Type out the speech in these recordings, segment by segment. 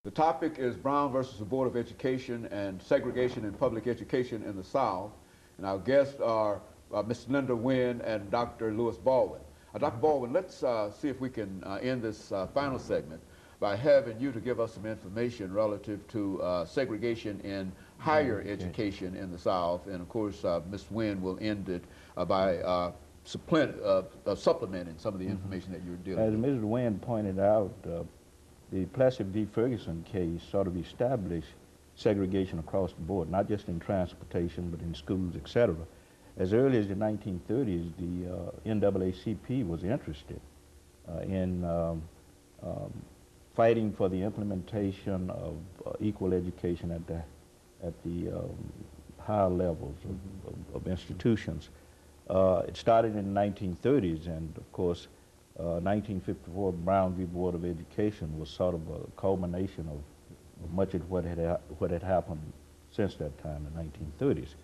The topic is Brown versus the Board of Education and segregation in public education in the South. And our guests are Ms. LWynn and Dr. LBaldwin. Dr. Baldwin, let's see if we can end this final segment by having you to give us some information relative to segregation in higher education in the South. And of course, Ms. Wynn will end it by supplementing some of the information that you're dealing with. As Mrs. Wynn pointed out, the Plessy v. Ferguson case sort of established segregation across the board, not just in transportation, but in schools, etc. As early as the 1930s, the NAACP was interested in fighting for the implementation of equal education at the higher levels of institutions. It started in the 1930s, and of course, 1954 Brown v. Board of Education was sort of a culmination of much of what had happened since that time, the 1930s.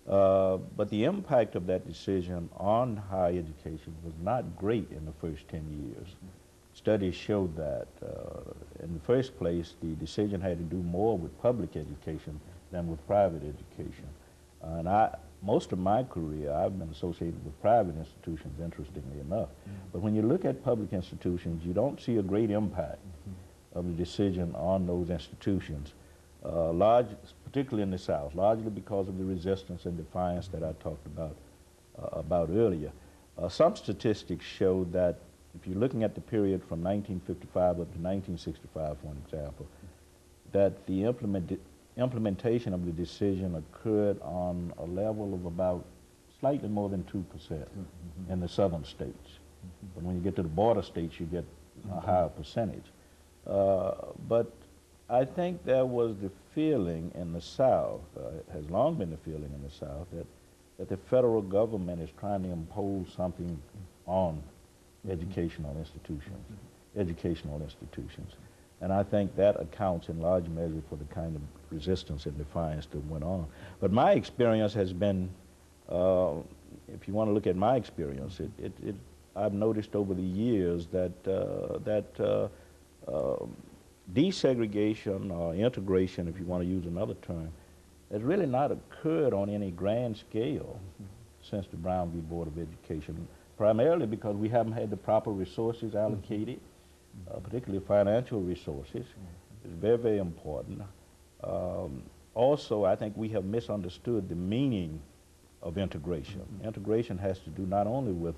But the impact of that decision on higher education was not great in the first 10 years. Studies showed that, in the first place, the decision had to do more with public education than with private education. And most of my career, I've been associated with private institutions, interestingly enough. But when you look at public institutions, you don't see a great impact of the decision on those institutions, particularly in the South, largely because of the resistance and defiance that I talked about earlier. Some statistics show that if you're looking at the period from 1955 up to 1965, for an example, that the implementation of the decision occurred on a level of about slightly more than 2% in the southern states. But when you get to the border states, you get a higher percentage. But I think there was the feeling in the South, has long been the feeling in the South, that the federal government is trying to impose something on educational institutions. And I think that accounts in large measure for the kind of resistance and defiance that went on. But my experience has been, if you want to look at my experience, I've noticed over the years that desegregation or integration, if you want to use another term, has really not occurred on any grand scale since the Brown v. Board of Education, primarily because we haven't had the proper resources allocated, particularly financial resources. It's very, very important. Also, I think we have misunderstood the meaning of integration. Integration has to do not only with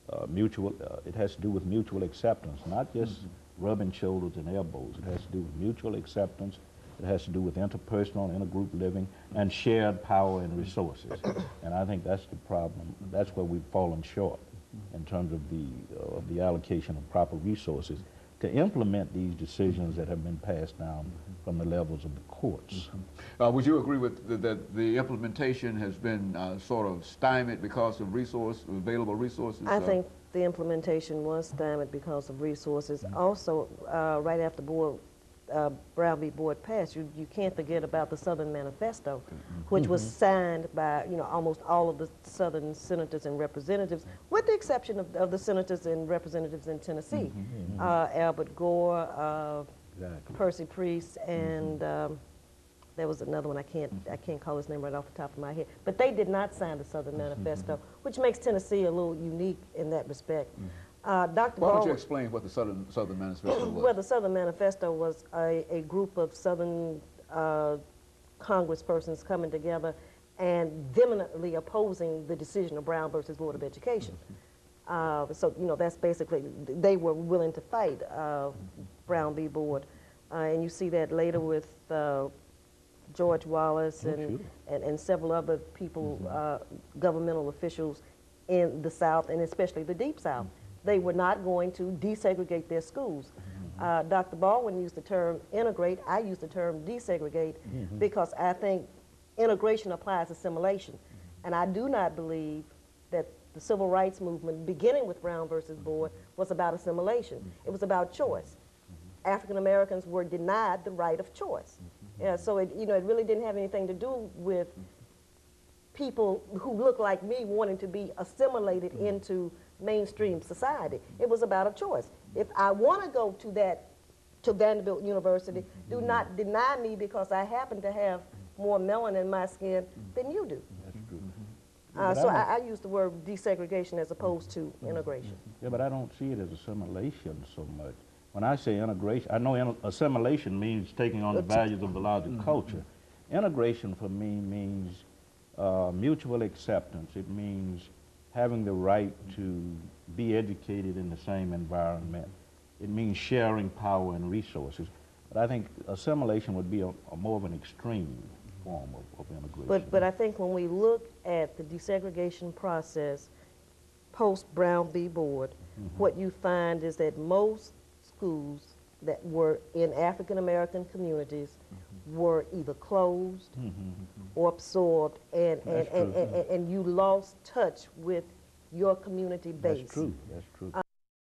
it has to do with mutual acceptance, not just rubbing shoulders and elbows. It has to do with mutual acceptance. It has to do with interpersonal, intergroup living, and shared power and resources. And I think that's the problem. That's where we've fallen short in terms of the allocation of proper resources to implement these decisions that have been passed down from the levels of the courts. Would you agree with that the implementation has been sort of stymied because of available resources? I think the implementation was stymied because of resources. Also, right after Brown v. Board passed, you can't forget about the Southern Manifesto, which was signed by almost all of the Southern senators and representatives, with the exception of the senators and representatives in Tennessee, Albert Gore, Percy Priest, and there was another one I can't call his name right off the top of my head, but they did not sign the Southern Manifesto, which makes Tennessee a little unique in that respect. Dr. Why don't you explain what the Southern Manifesto was? Well, the Southern Manifesto was a group of Southern congresspersons coming together and vehemently opposing the decision of Brown versus Board of Education. So, that's basically, they were willing to fight Brown v. Board. And you see that later with George Wallace and several other people, governmental officials in the South, and especially the Deep South. They were not going to desegregate their schools. Dr. Baldwin used the term integrate. I use the term desegregate because I think integration applies assimilation. And I do not believe that the civil rights movement, beginning with Brown versus Board, was about assimilation. It was about choice. African Americans were denied the right of choice. So it really didn't have anything to do with people who look like me wanting to be assimilated into mainstream society. It was about a choice. If I want to go to that to Vanderbilt University. Do not deny me because I happen to have more melanin in my skin than you do. That's true. So I use the word desegregation as opposed to integration. Yeah, but I don't see it as assimilation so much. When I say integration, I know assimilation means taking on the values of the larger culture. Integration for me means mutual acceptance. It means having the right to be educated in the same environment. It means sharing power and resources. But I think assimilation would be a more of an extreme form of integration. But I think when we look at the desegregation process post Brown v. Board, what you find is that most schools that were in African American communities were either closed or absorbed, and you lost touch with your community base. That's true. That's true.